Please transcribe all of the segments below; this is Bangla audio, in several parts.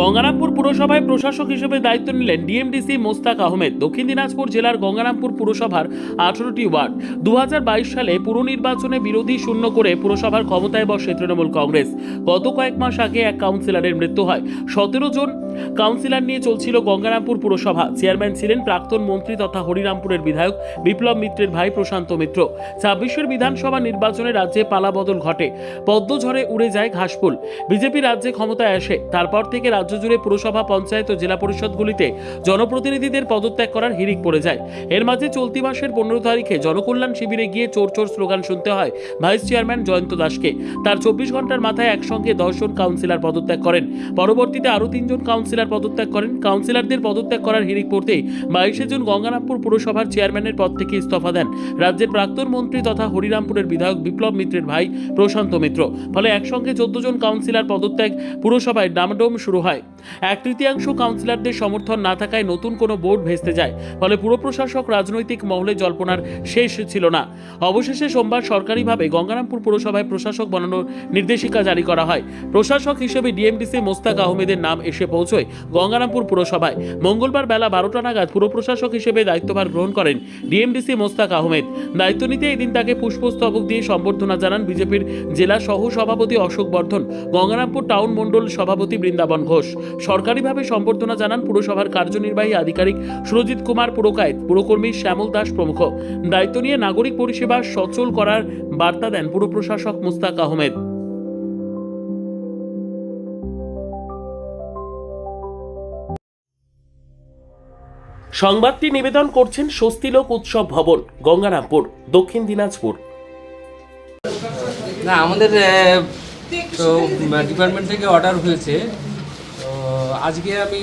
গঙ্গারামপুর পুরসভায় প্রশাসক হিসেবে দায়িত্ব নিলেন ডিএমডিসি মোস্তাক আহমেদ। দক্ষিণ দিনাজপুর জেলার গঙ্গারামপুর পুরসভার 18টি ওয়ার্ড 2022 সালে পুর নির্বাচনে বিরোধী শূন্য করে পুরসভার ক্ষমতায় বসে তৃণমূল কংগ্রেস। গত কয়েক মাস আগে এক কাউন্সিলরের মৃত্যু হয়। 17 জন কাউন্সিলর নিয়ে চলছিল গঙ্গারামপুর পুরসভা। চেয়ারম্যান ছিলেন প্রাক্তন মন্ত্রী তথা হরিরামপুরের বিধায়ক বিপ্লব মিত্রের ভাই প্রশান্ত মিত্র। 26 বিধানসভা নির্বাচনে রাজ্যে পালাবদল ঘটে, পদ্মঝড়ে উড়ে যায় ঘাসফুল। বিজেপি রাজ্যে ক্ষমতায় আসে। তারপর থেকে রাজ্য জুড়ে পুরসভা, পঞ্চায়েত ও জেলা পরিষদগুলিতে জনপ্রতিনিধিদের পদত্যাগ করার হিড়িক পড়ে যায়। এর মাঝে চলতি মাসের 15 তারিখে জনকল্যাণ শিবিরে গিয়ে চোর চোর স্লোগান শুনতে হয় ভাইস চেয়ারম্যান জয়ন্ত দাসকে। তার 24 ঘন্টার মাথায় একসঙ্গে 10 জন কাউন্সিলর পদত্যাগ করেন। পরবর্তীতে আরও 3 জন কাউন্সিলর পদত্যাগ করেন। কাউন্সিলরদের পদত্যাগ করার হিড়িক পড়তেই 22 জুন গঙ্গারামপুর পুরসভার চেয়ারম্যানের পদ থেকে ইস্তফা দেন রাজ্যের প্রাক্তন মন্ত্রী তথা হরিরামপুরের বিধায়ক বিপ্লব মিত্রের ভাই প্রশান্ত মিত্র। ফলে একসঙ্গে 14 জন কাউন্সিলর পদত্যাগ, পুরসভায় ডামাডোল শুরু হয়। 1/3 কাউন্সিলরদের সমর্থন না থাকায় নতুন কোনো বোর্ড ভেস্তে যায়। ফলে পুর প্রশাসক রাজনৈতিক মহলে জল্পনার শেষ ছিল না। অবশেষে সোমবার সরকারিভাবে গঙ্গারামপুর পুরসভায় প্রশাসক বানানোর নির্দেশিকা জারি করা হয়। প্রশাসক হিসেবে ডিএমডিসি মোস্তাক আহমেদের নাম এসে পৌঁছয় গঙ্গারামপুর পুরসভায়। মঙ্গলবার বেলা 12টা নাগাদ পুর প্রশাসক হিসেবে দায়িত্বভার গ্রহণ করেন ডিএমডিসি মোস্তাক আহমেদ। দায়িত্ব নিতে এদিন তাকে পুষ্পস্তবক দিয়ে সম্বর্ধনা জানান বিজেপির জেলা সহ সভাপতি অশোক বর্ধন, গঙ্গারামপুর টাউন মণ্ডল সভাপতি বৃন্দাবন ঘোষ। সরকারিভাবে সম্বর্ধনা জানান পুরসভার কার্যনির্বাহী আধিকারিক সুরজিৎ কুমার পুরকায়েত, পুরকর্মী শ্যামল দাস প্রমুখ। দায়িত্ব নিয়ে নাগরিক পরিষেবা সচল করার বার্তা দেন পুর প্রশাসক মোস্তাক আহমেদ। সংবাদটি নিবেদন করছেন স্বস্তিলোক উৎসব ভবন, গঙ্গারামপুর, দক্ষিণ দিনাজপুর। না, আমাদের তো ডিপার্টমেন্ট থেকে অর্ডার হয়েছে। তো আজকে আমি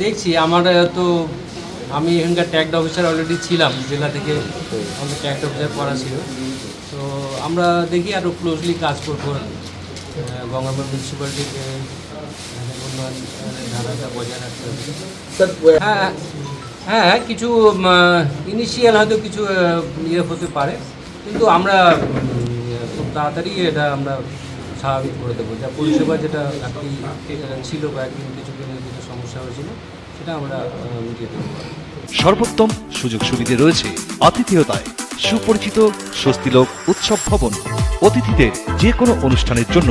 দেখছি, আমার তো আমি এখানকার ট্যাক্ট অফিসার অলরেডি ছিলাম, জেলা থেকে আমাদের ট্যাক্ট অফিসার করা ছিল। তো আমরা দেখি আরও ক্লোজলি কাজ করবো গঙ্গারামপুর মিউনিসিপ্যালিটিকে উন্নয়ন ধারাটা বজায় রাখতে হবে। হ্যাঁ, কিছু ইনিশিয়াল হয়তো কিছু ইয়ে হতে পারে, কিন্তু আমরা খুব তাড়াতাড়ি এটা আমরা স্বাভাবিক করে দেবো। যা পরিষেবা যেটা ছিল কয়েকদিন কিছুদিনের যেটা সমস্যা হয়েছিল সেটা আমরা মিটিয়ে দেবো। সর্বোত্তম সুযোগ সুবিধে রয়েছে আতিথেয়তায়। সুপরিচিত স্বস্তিলোক উৎসব ভবন অতিথিদের যে কোনো অনুষ্ঠানের জন্য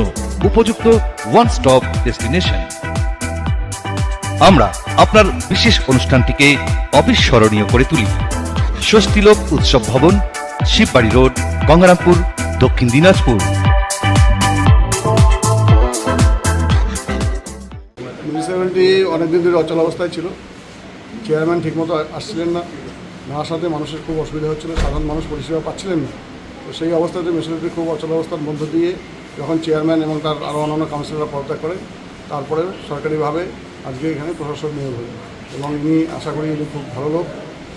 উপযুক্ত ওয়ান স্টপ ডেস্টিনেশন। আমরা আপনার বিশেষ অনুষ্ঠানটিকে অবিস্মরণীয় করে তুলি। স্বস্তিলোক উৎসব ভবন, শিববাড়ি রোড, গঙ্গারামপুর, দক্ষিণ দিনাজপুর। মিউনিসিপ্যালিটি অনেকদিন ধরে অচল অবস্থায় ছিল। চেয়ারম্যান ঠিকমতো আসছিলেন না, না আসাতে মানুষের খুব অসুবিধা হচ্ছিল, সাধারণ মানুষ পরিষেবা পাচ্ছিলেন না। তো সেই অবস্থাতে মিউনিসিপ্যালিটি খুব অচল অবস্থার মধ্য দিয়ে যখন চেয়ারম্যান এবং তার আরও অন্যান্য কাউন্সিলররা পদত্যাগ করে, তারপরে সরকারিভাবে আজকে এখানে প্রশাসক নিয়োগ হল এবং ইনি আশা করি ইনি খুব ভালো লোক।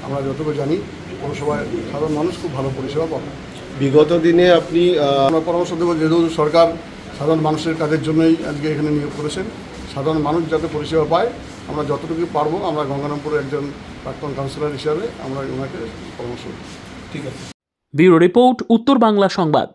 আমরা যতটুকু জানি পৌরসভায় সাধারণ মানুষ খুব ভালো পরিষেবা পাবে। বিগত দিনে আপনি আমরা পরামর্শ দেবো, যেহেতু সরকার সাধারণ মানুষের কাজের জন্যই আজকে এখানে নিয়োগ করেছেন, সাধারণ মানুষ যাতে পরিষেবা পায় আমরা যতটুকু পারবো আমরা গঙ্গারামপুরের একজন প্রাক্তন কাউন্সিলর হিসাবে আমরা ওনাকে পরামর্শ দেব। ঠিক আছে। ব্যুরো রিপোর্ট, উত্তর বাংলা সংবাদ।